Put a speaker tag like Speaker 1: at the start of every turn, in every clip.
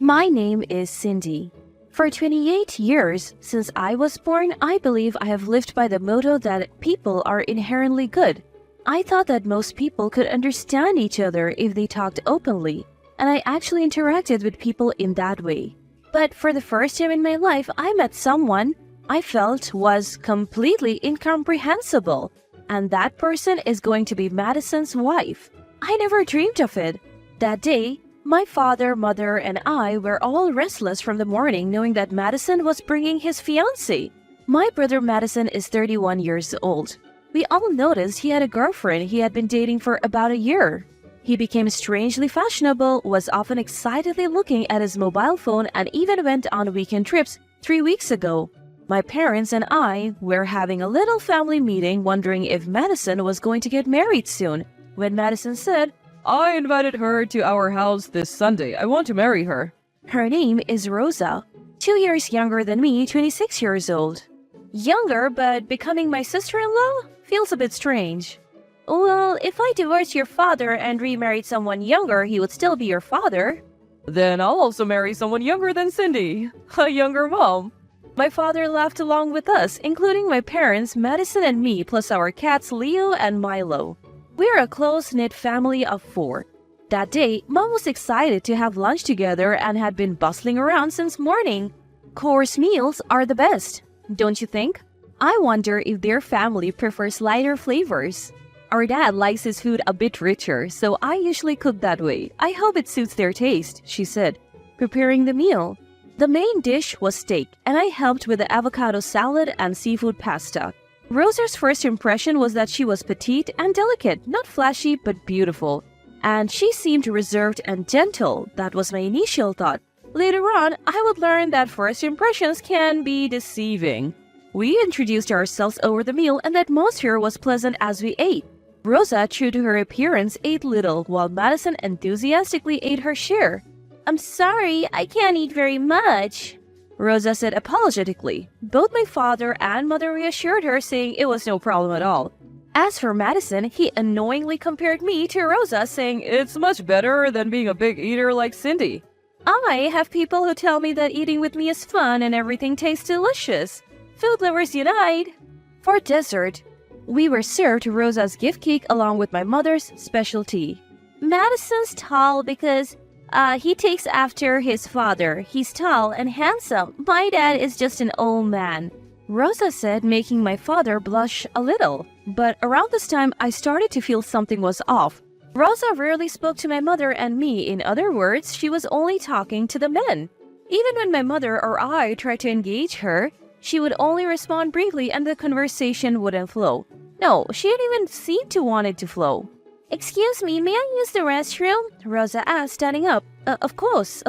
Speaker 1: My name is Cindy. For 28 years since I was born, I believe I have lived by the motto that people are inherently good. I thought that most people could understand each other if they talked openly, and I actually interacted with people in that way. But for the first time in my life, I met someone I felt was completely incomprehensible, and that person is going to be Madison's wife. I never dreamed of it. That day, my father, mother, and I were all restless from the morning knowing that Madison was bringing his fiancée. My brother Madison is 31 years old. We all noticed he had a girlfriend he had been dating for about a year. He became strangely fashionable, was often excitedly looking at his mobile phone, and even went on weekend trips 3 weeks ago. My parents and I were having a little family meeting wondering if Madison was going to get married soon, when Madison said,
Speaker 2: I invited her to our house this Sunday. I want to marry her.
Speaker 1: Her name is Rosa, 2 years younger than me, 26 years old. Younger, but becoming my sister-in-law? Feels a bit strange. Well, if I divorced your father and remarried someone younger, he would still be your father.
Speaker 2: Then I'll also marry someone younger than Cindy, a younger mom.
Speaker 1: My father laughed along with us, including my parents, Madison and me, plus our cats Leo and Milo. We're a close-knit family of 4. That day, Mom was excited to have lunch together and had been bustling around since morning. Course meals are the best, don't you think? I wonder if their family prefers lighter flavors. Our dad likes his food a bit richer, so I usually cook that way. I hope it suits their taste, she said, preparing the meal. The main dish was steak, and I helped with the avocado salad and seafood pasta. Rosa's first impression was that she was petite and delicate, not flashy but beautiful. And she seemed reserved and gentle. That was my initial thought. Later on, I would learn that first impressions can be deceiving. We introduced ourselves over the meal and the atmosphere was pleasant as we ate. Rosa, true to her appearance, ate little, while Madison enthusiastically ate her share. I'm sorry, I can't eat very much, Rosa said apologetically. Both my father and mother reassured her, saying it was no problem at all. As for Madison, he annoyingly compared me to Rosa, saying
Speaker 2: it's much better than being a big eater like Cindy.
Speaker 1: I have people who tell me that eating with me is fun and everything tastes delicious. Food lovers unite! For dessert, we were served Rosa's gift cake along with my mother's specialty. Madison's tall because he takes after his father. He's tall and handsome. My dad is just an old man, Rosa said, making my father blush a little. But around this time, I started to feel something was off. Rosa rarely spoke to my mother and me. In other words, she was only talking to the men. Even when my mother or I tried to engage her, she would only respond briefly and the conversation wouldn't flow. No, she didn't even seem to want it to flow. Excuse me, may I use the restroom? Rosa asked, standing up. Of course.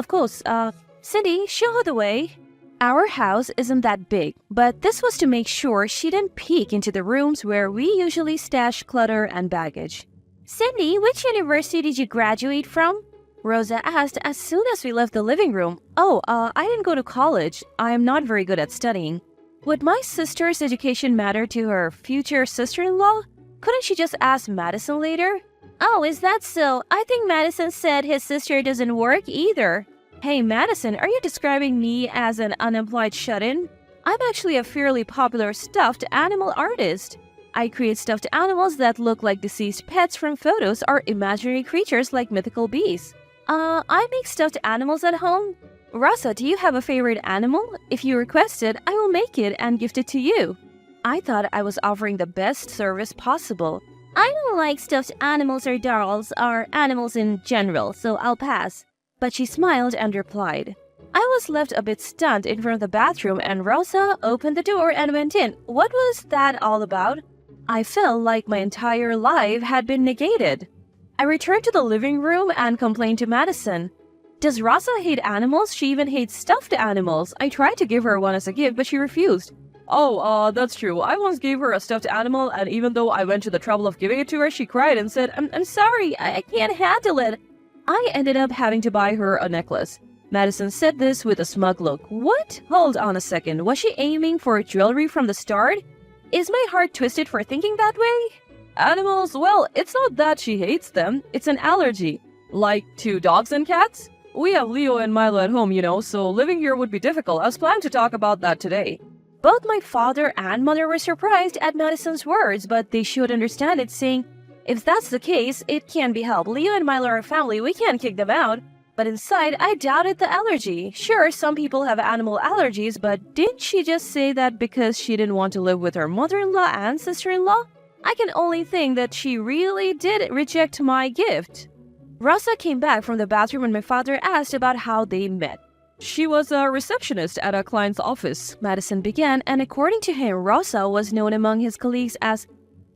Speaker 1: Cindy, show her the way. Our house isn't that big, but this was to make sure she didn't peek into the rooms where we usually stash clutter and baggage. Cindy, which university did you graduate from? Rosa asked as soon as we left the living room. I didn't go to college. I am not very good at studying. Would my sister's education matter to her future sister-in-law? Couldn't she just ask Madison later? Oh, is that so? I think Madison said his sister doesn't work either. Hey, Madison, are you describing me as an unemployed shut-in? I'm actually a fairly popular stuffed animal artist. I create stuffed animals that look like deceased pets from photos or imaginary creatures like mythical beasts. I make stuffed animals at home. Rosa, do you have a favorite animal? If you request it, I will make it and gift it to you. I thought I was offering the best service possible. I don't like stuffed animals or dolls or animals in general, so I'll pass. But she smiled and replied. I was left a bit stunned in front of the bathroom and Rosa opened the door and went in. What was that all about? I felt like my entire life had been negated. I returned to the living room and complained to Madison. Does Rosa hate animals? She even hates stuffed animals. I tried to give her one as a gift, but she refused.
Speaker 2: That's true. I once gave her a stuffed animal, and even though I went to the trouble of giving it to her, she cried and said, I'm sorry, I can't handle it. I ended up having to buy her a necklace. Madison said this with a smug look. What? Hold on a second. Was she aiming for jewelry from the start? Is my heart twisted for thinking that way? Animals, well, it's not that she hates them. It's an allergy. Like to dogs and cats? We have Leo and Milo at home, so living here would be difficult. I was planning to talk about that today.
Speaker 1: Both my father and mother were surprised at Madison's words, but they should understand it, saying, if that's the case, it can't be helped. Leo and Milo are family, we can't kick them out. But inside, I doubted the allergy. Sure, some people have animal allergies, but didn't she just say that because she didn't want to live with her mother-in-law and sister-in-law? I can only think that she really did reject my gift. Rosa came back from the bathroom and my father asked about how they met.
Speaker 2: She was a receptionist at a client's office,
Speaker 1: Madison began, and according to him, Rosa was known among his colleagues as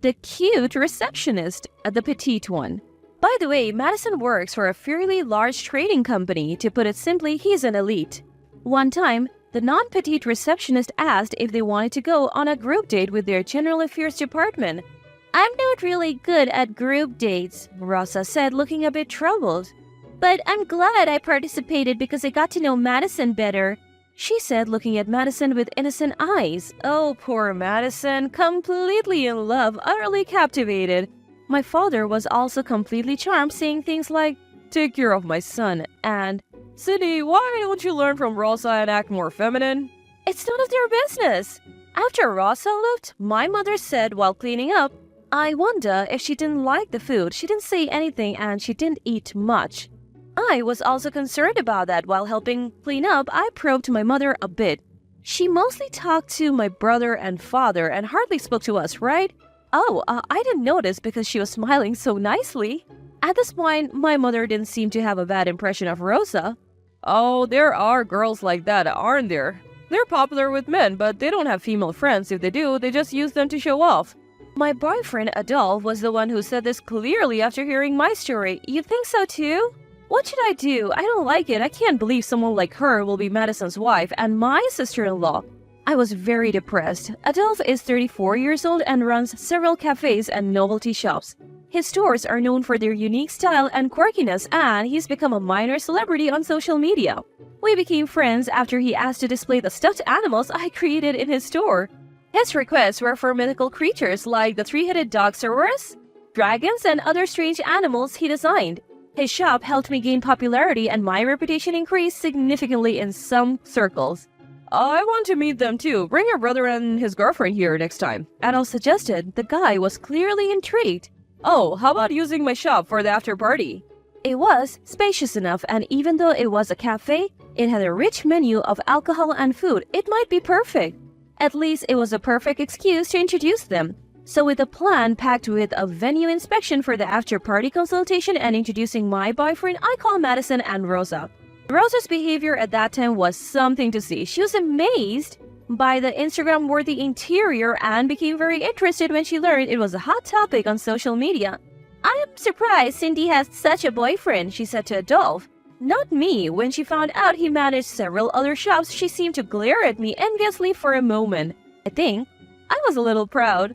Speaker 1: the cute receptionist, the petite one. By the way, Madison works for a fairly large trading company. To put it simply, he's an elite. One time, the non-petite receptionist asked if they wanted to go on a group date with their general affairs department. I'm not really good at group dates, Rosa said, looking a bit troubled. But I'm glad I participated because I got to know Madison better, she said, looking at Madison with innocent eyes. Oh, poor Madison, completely in love, utterly captivated. My father was also completely charmed, saying things like, take care of my son, and,
Speaker 2: Cindy, why don't you learn from Rosa and act more feminine?
Speaker 1: It's none of their business. After Rosa left, my mother said while cleaning up, I wonder if she didn't like the food. She didn't say anything and she didn't eat much. I was also concerned about that. While helping clean up, I probed my mother a bit. She mostly talked to my brother and father and hardly spoke to us, right? Oh, I didn't notice because she was smiling so nicely. At this point, my mother didn't seem to have a bad impression of Rosa.
Speaker 2: Oh, there are girls like that, aren't there? They're popular with men, but they don't have female friends. If they do, they just use them to show off.
Speaker 1: My boyfriend, Adolphe, was the one who said this clearly after hearing my story. You think so too? What should I do? I don't like it. I can't believe someone like her will be Madison's wife and my sister-in-law. I was very depressed. Adolphe is 34 years old and runs several cafes and novelty shops. His stores are known for their unique style and quirkiness, and he's become a minor celebrity on social media. We became friends after he asked to display the stuffed animals I created in his store. His requests were for mythical creatures like the three-headed Dogsaurus, dragons, and other strange animals he designed. His shop helped me gain popularity and my reputation increased significantly in some circles.
Speaker 2: I want to meet them too. Bring your brother and his girlfriend here next time.
Speaker 1: Adolphe suggested. The guy was clearly intrigued.
Speaker 2: Oh, how about using my shop for the after party?
Speaker 1: It was spacious enough, and even though it was a cafe, it had a rich menu of alcohol and food. It might be perfect. At least it was a perfect excuse to introduce them. So with a plan packed with a venue inspection for the after-party consultation and introducing my boyfriend, I called Madison and Rosa. Rosa's behavior at that time was something to see. She was amazed by the Instagram-worthy interior and became very interested when she learned it was a hot topic on social media. I am surprised Cindy has such a boyfriend, she said to Adolphe. Not me. When she found out he managed several other shops, she seemed to glare at me enviously for a moment. I think I was a little proud.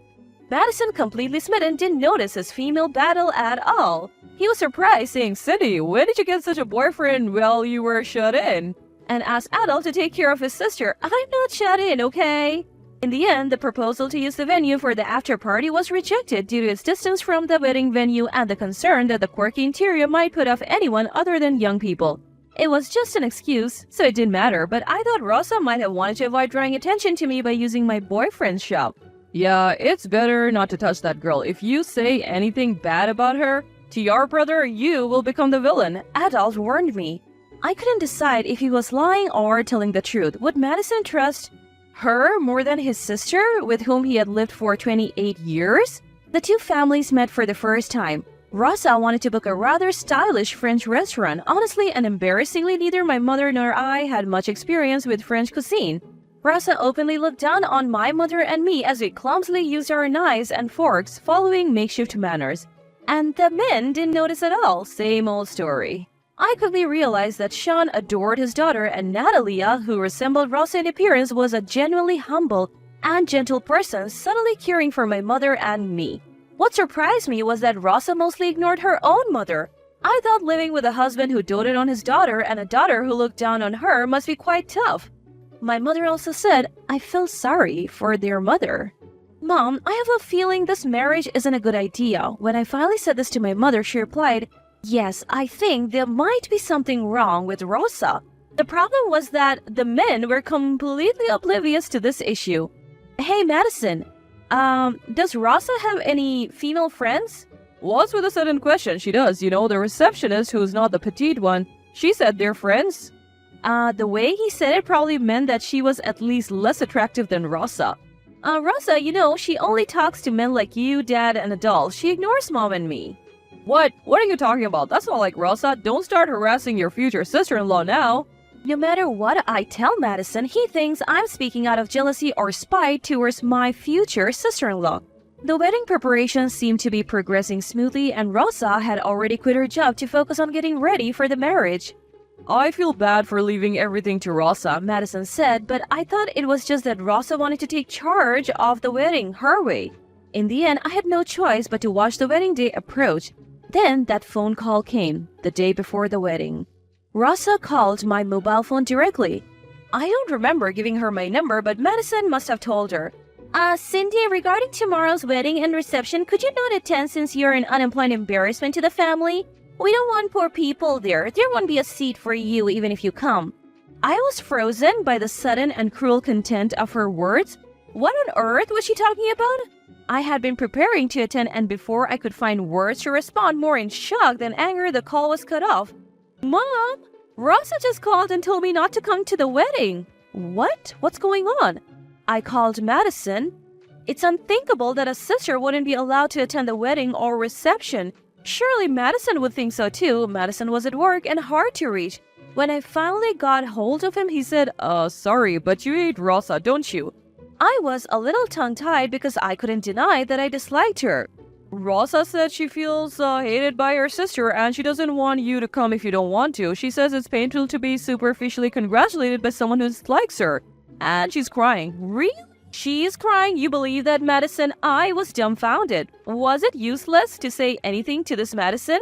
Speaker 1: Madison, completely smitten, didn't notice his female battle at all. He was surprised, saying,
Speaker 2: Cindy, when did you get such a boyfriend while you were shut in?
Speaker 1: And asked Adolphe to take care of his sister. I'm not shut in, okay? In the end, the proposal to use the venue for the after-party was rejected due to its distance from the wedding venue and the concern that the quirky interior might put off anyone other than young people. It was just an excuse, so it didn't matter, but I thought Rosa might have wanted to avoid drawing attention to me by using my boyfriend's shop.
Speaker 2: Yeah, it's better not to touch that girl. If you say anything bad about her to your brother, you will become the villain,
Speaker 1: Adolphe warned me. I couldn't decide if he was lying or telling the truth. Would Madison trust her more than his sister, with whom he had lived for 28 years? The two families met for the first time. Rosa wanted to book a rather stylish French restaurant. Honestly and embarrassingly, neither my mother nor I had much experience with French cuisine. Rosa openly looked down on my mother and me as we clumsily used our knives and forks, following makeshift manners. And the men didn't notice at all. Same old story. I quickly realized that Sean adored his daughter, and Natalia, who resembled Rosa in appearance, was a genuinely humble and gentle person, subtly caring for my mother and me. What surprised me was that Rosa mostly ignored her own mother. I thought living with a husband who doted on his daughter and a daughter who looked down on her must be quite tough. My mother also said, I feel sorry for their mother. Mom, I have a feeling this marriage isn't a good idea. When I finally said this to my mother, she replied, Yes, I think there might be something wrong with Rosa. The problem was that the men were completely oblivious to this issue. Hey, Madison, does Rosa have any female friends?
Speaker 2: What's with a sudden question? She does, the receptionist who's not the petite one. She said they're friends.
Speaker 1: The way he said it probably meant that she was at least less attractive than Rosa. Rosa, she only talks to men like you, Dad, and adults. She ignores Mom and me.
Speaker 2: What? What are you talking about? That's not like Rosa. Don't start harassing your future sister-in-law now.
Speaker 1: No matter what I tell Madison, he thinks I'm speaking out of jealousy or spite towards my future sister-in-law. The wedding preparations seemed to be progressing smoothly, and Rosa had already quit her job to focus on getting ready for the marriage.
Speaker 2: I feel bad for leaving everything to Rosa,
Speaker 1: Madison said, but I thought it was just that Rosa wanted to take charge of the wedding her way. In the end, I had no choice but to watch the wedding day approach. Then that phone call came, the day before the wedding. Rosa called my mobile phone directly. I don't remember giving her my number, but Madison must have told her. Cindy, regarding tomorrow's wedding and reception, could you not attend since you're an unemployed embarrassment to the family? We don't want poor people there. There won't be a seat for you even if you come. I was frozen by the sudden and cruel content of her words. What on earth was she talking about? I had been preparing to attend, and before I could find words to respond, more in shock than anger, the call was cut off. Mom, Rosa just called and told me not to come to the wedding. What? What's going on? I called Madison. It's unthinkable that a sister wouldn't be allowed to attend the wedding or reception. Surely Madison would think so too. Madison was at work and hard to reach. When I finally got hold of him, he said,
Speaker 2: sorry, but you hate Rosa, don't you?
Speaker 1: I was a little tongue-tied because I couldn't deny that I disliked her.
Speaker 2: Rosa said she feels hated by her sister and she doesn't want you to come if you don't want to. She says it's painful to be superficially congratulated by someone who dislikes her. And she's crying.
Speaker 1: Really? She is crying? You believe that, Madison? I was dumbfounded. Was it useless to say anything to this Madison?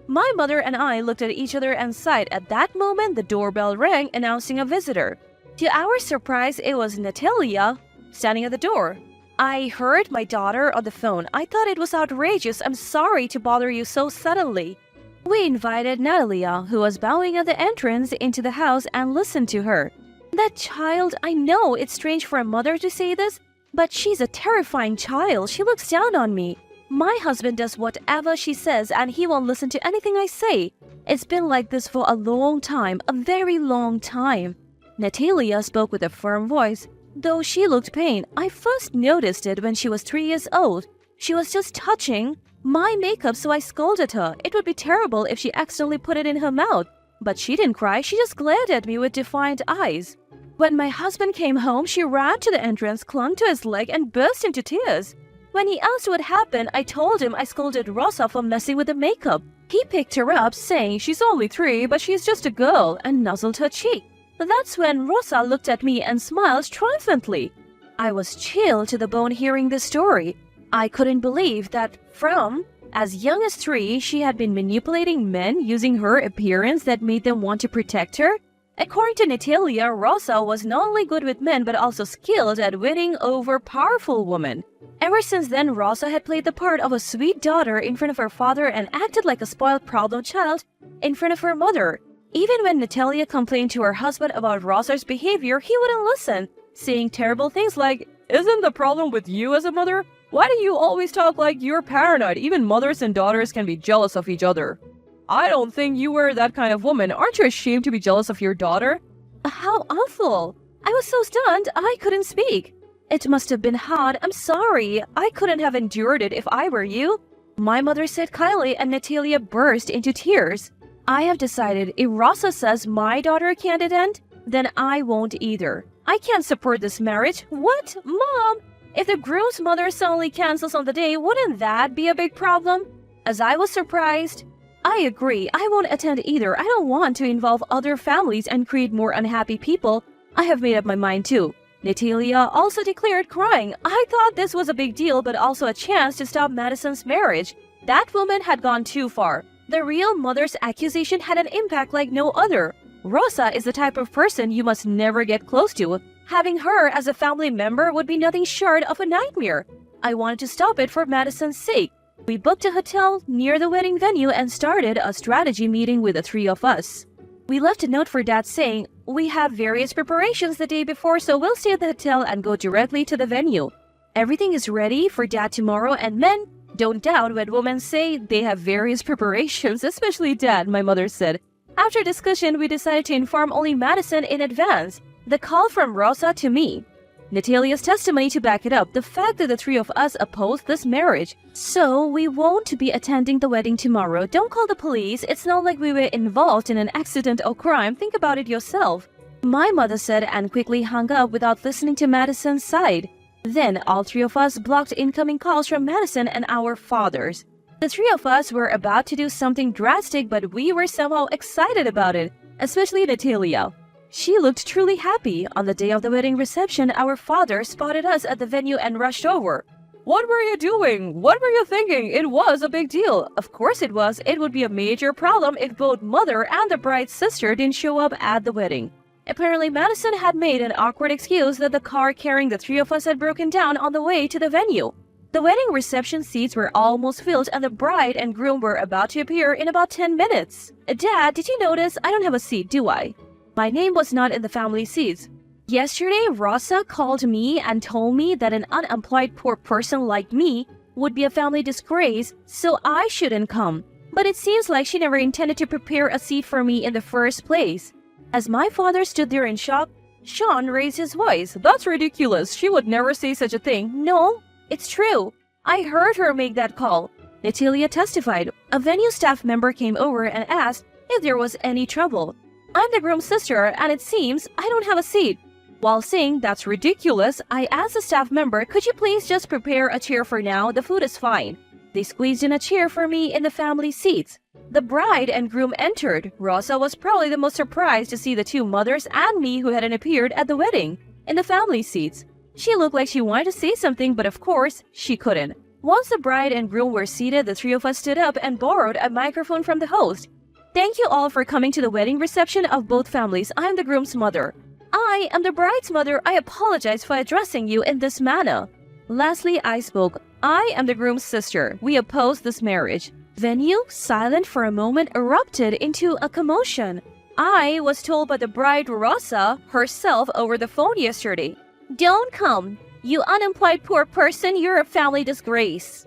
Speaker 1: My mother and I looked at each other and sighed. At that moment, the doorbell rang, announcing a visitor. To our surprise, it was Natalia, standing at the door. I heard my daughter on the phone. I thought it was outrageous. I'm sorry to bother you so suddenly. We invited Natalia, who was bowing at the entrance, into the house and listened to her. That child, I know it's strange for a mother to say this, but she's a terrifying child. She looks down on me. My husband does whatever she says and he won't listen to anything I say. It's been like this for a long time, a very long time. Natalia spoke with a firm voice. Though she looked pain, I first noticed it when she was 3 years old. She was just touching my makeup, so I scolded her. It would be terrible if she accidentally put it in her mouth. But she didn't cry, she just glared at me with defiant eyes. When my husband came home, she ran to the entrance, clung to his leg, and burst into tears. When he asked what happened, I told him I scolded Rosa for messing with the makeup. He picked her up, saying she's only 3, but she's just a girl, and nuzzled her cheek. That's when Rosa looked at me and smiled triumphantly. I was chilled to the bone hearing this story. I couldn't believe that from as young as 3, she had been manipulating men using her appearance that made them want to protect her. According to Natalia, Rosa was not only good with men but also skilled at winning over powerful women. Ever since then, Rosa had played the part of a sweet daughter in front of her father and acted like a spoiled problem child in front of her mother. Even when Natalia complained to her husband about Rosa's behavior, he wouldn't listen, saying terrible things like,
Speaker 2: "Isn't the problem with you as a mother? Why do you always talk like you're paranoid? Even mothers and daughters can be jealous of each other. I don't think you were that kind of woman. Aren't you ashamed to be jealous of your daughter?"
Speaker 1: How awful! I was so stunned, I couldn't speak. It must have been hard. I'm sorry. I couldn't have endured it if I were you. My mother said kindly, and Natalia burst into tears. I have decided if Rosa says my daughter can't attend, then I won't either. I can't support this marriage. What? Mom? If the groom's mother suddenly cancels on the day, wouldn't that be a big problem? As I was surprised, I agree. I won't attend either. I don't want to involve other families and create more unhappy people. I have made up my mind too. Natalia also declared, crying. I thought this was a big deal, but also a chance to stop Madison's marriage. That woman had gone too far. The real mother's accusation had an impact like no other. Rosa is the type of person you must never get close to. Having her as a family member would be nothing short of a nightmare. I wanted to stop it for Madison's sake. We booked a hotel near the wedding venue and started a strategy meeting with the three of us. We left a note for Dad saying, "We have various preparations the day before, so we'll stay at the hotel and go directly to the venue. Everything is ready for Dad tomorrow, and men don't doubt when women say they have various preparations, especially Dad," my mother said. After discussion, we decided to inform only Madison in advance. The call from Rosa to me. Natalia's testimony to back it up, the fact that the three of us opposed this marriage. "So, we won't be attending the wedding tomorrow. Don't call the police. It's not like we were involved in an accident or crime. Think about it yourself," my mother said and quickly hung up without listening to Madison's side. Then, all three of us blocked incoming calls from Madison and our fathers. The three of us were about to do something drastic, but we were somehow excited about it, especially Natalia. She looked truly happy. On the day of the wedding reception, our father spotted us at the venue and rushed over.
Speaker 2: What were you doing? What were you thinking? It was a big deal.
Speaker 1: Of course it was. It would be a major problem if both mother and the bride's sister didn't show up at the wedding. Apparently, Madison had made an awkward excuse that the car carrying the three of us had broken down on the way to the venue. The wedding reception seats were almost filled and the bride and groom were about to appear in about 10 minutes. "Dad, did you notice I don't have a seat, do I? My name was not in the family seats. Yesterday, Rosa called me and told me that an unemployed poor person like me would be a family disgrace, so I shouldn't come. But it seems like she never intended to prepare a seat for me in the first place." As my father stood there in shock, Sean raised his voice.
Speaker 2: "That's ridiculous. She would never say such a thing."
Speaker 1: "No, it's true. I heard her make that call," Natalia testified. A venue staff member came over and asked if there was any trouble. "I'm the groom's sister, and it seems I don't have a seat." While saying that's ridiculous, I asked the staff member, "Could you please just prepare a chair for now? The food is fine." They squeezed in a chair for me in the family seats. The bride and groom entered. Rosa was probably the most surprised to see the two mothers and me who hadn't appeared at the wedding in the family seats. She looked like she wanted to say something, but of course, she couldn't. Once the bride and groom were seated, the three of us stood up and borrowed a microphone from the host. "Thank you all for coming to the wedding reception of both families. I am the groom's mother." "I am the bride's mother. I apologize for addressing you in this manner." Lastly, I spoke. "I am the groom's sister. We oppose this marriage." Venue, silent for a moment, erupted into a commotion. I was told by the bride Rosa herself over the phone yesterday, "Don't come. You unemployed poor person, you're a family disgrace."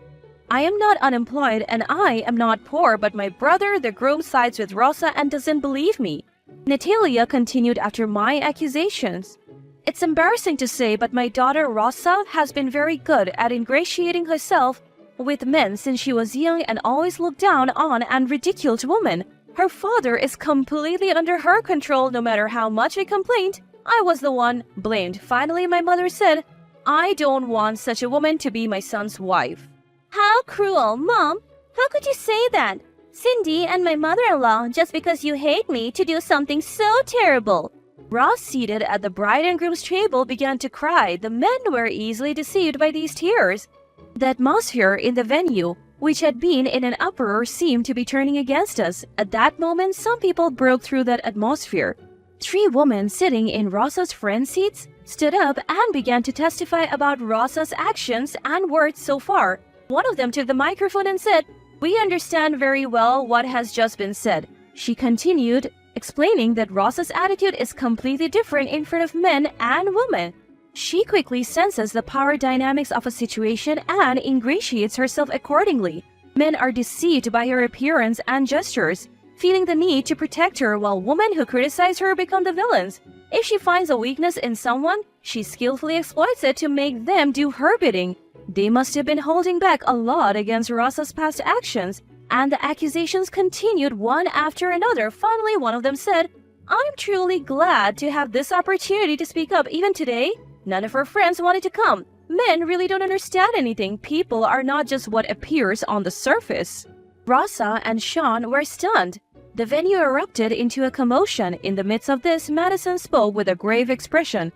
Speaker 1: I am not unemployed and I am not poor, but my brother, the groom, sides with Rosa and doesn't believe me. Natalia continued after my accusations. "It's embarrassing to say, but my daughter Rosa has been very good at ingratiating herself with men since she was young and always looked down on and ridiculed women. Her father is completely under her control. No matter how much I complained, I was the one blamed." Finally, my mother said, "I don't want such a woman to be my son's wife." "How cruel, Mom! How could you say that? Cindy and my mother-in-law, just because you hate me, to do something so terrible." Ross, seated at the bride and groom's table, began to cry. The men were easily deceived by these tears. The atmosphere in the venue, which had been in an uproar, seemed to be turning against us. At that moment, some people broke through that atmosphere. Three women sitting in Rosa's friend seats stood up and began to testify about Rosa's actions and words so far. One of them took the microphone and said, "We understand very well what has just been said." She continued, explaining that Rosa's attitude is completely different in front of men and women. She quickly senses the power dynamics of a situation and ingratiates herself accordingly. Men are deceived by her appearance and gestures, feeling the need to protect her, while women who criticize her become the villains. If she finds a weakness in someone, she skillfully exploits it to make them do her bidding. They must have been holding back a lot against Rosa's past actions, and the accusations continued one after another. Finally, one of them said, "I'm truly glad to have this opportunity to speak up. Even today, none of her friends wanted to come. Men really don't understand anything. People are not just what appears on the surface." Rosa and Sean were stunned. The venue erupted into a commotion. In the midst of this, Madison spoke with a grave expression.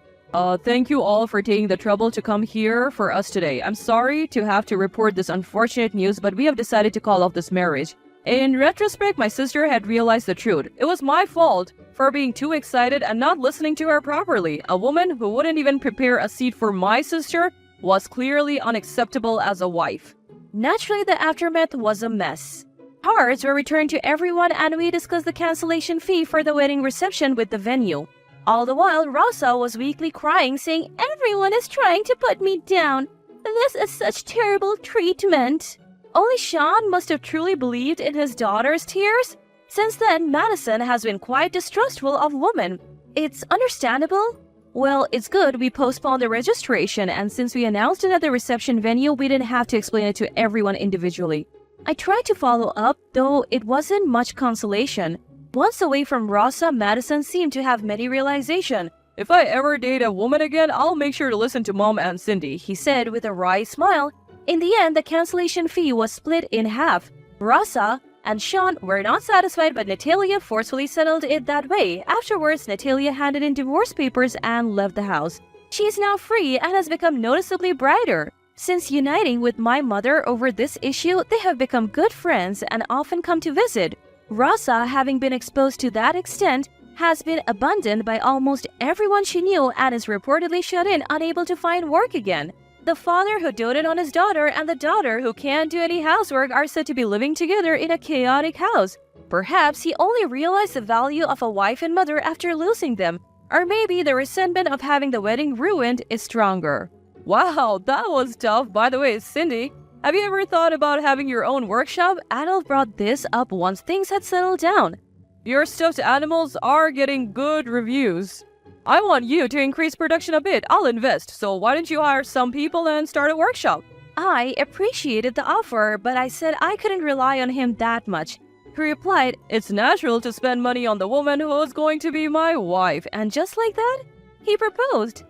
Speaker 2: Thank you all for taking the trouble to come here for us today. I'm sorry to have to report this unfortunate news, but we have decided to call off this marriage. In retrospect, my sister had realized the truth. It was my fault for being too excited and not listening to her properly. A woman who wouldn't even prepare a seat for my sister was clearly unacceptable as a wife.
Speaker 1: Naturally, the aftermath was a mess. Cards were returned to everyone and we discussed the cancellation fee for the wedding reception with the venue. All the while, Rosa was weakly crying, saying, "Everyone is trying to put me down. This is such terrible treatment." Only Sean must have truly believed in his daughter's tears. Since then, Madison has been quite distrustful of women. It's understandable. Well, it's good we postponed the registration, and since we announced it at the reception venue, we didn't have to explain it to everyone individually. I tried to follow up, though it wasn't much consolation. Once away from Rosa, Madison seemed to have many realization.
Speaker 2: If I ever date a woman again, I'll make sure to listen to Mom and Cindy,
Speaker 1: He said with a wry smile. In the end, the cancellation fee was split in half. Rosa and Sean were not satisfied, but Natalia forcefully settled it that way. Afterwards, Natalia handed in divorce papers and left the house. She is now free and has become noticeably brighter. Since uniting with my mother over this issue, they have become good friends and often come to visit. Rosa, having been exposed to that extent, has been abandoned by almost everyone she knew and is reportedly shut in, unable to find work again. The father who doted on his daughter and the daughter who can't do any housework are said to be living together in a chaotic house. Perhaps he only realized the value of a wife and mother after losing them, or maybe the resentment of having the wedding ruined is stronger.
Speaker 2: Wow, that was tough. By the way, Cindy, have you ever thought about having your own workshop?
Speaker 1: Adolf brought this up once things had settled down.
Speaker 2: Your stuffed animals are getting good reviews. I want you to increase production a bit. I'll invest. So why don't you hire some people and start a workshop?
Speaker 1: I appreciated the offer, but I said I couldn't rely on him that much. He replied,
Speaker 2: "It's natural to spend money on the woman who is going to be my wife."
Speaker 1: And just like that, he proposed.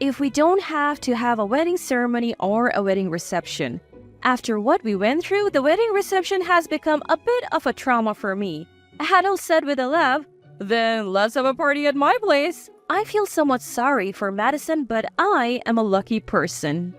Speaker 1: If we don't have to have a wedding ceremony or a wedding reception. After what we went through, the wedding reception has become a bit of a trauma for me. Adolf said with a laugh,
Speaker 2: "Then let's have a party at my place."
Speaker 1: I feel somewhat sorry for Madison, but I am a lucky person.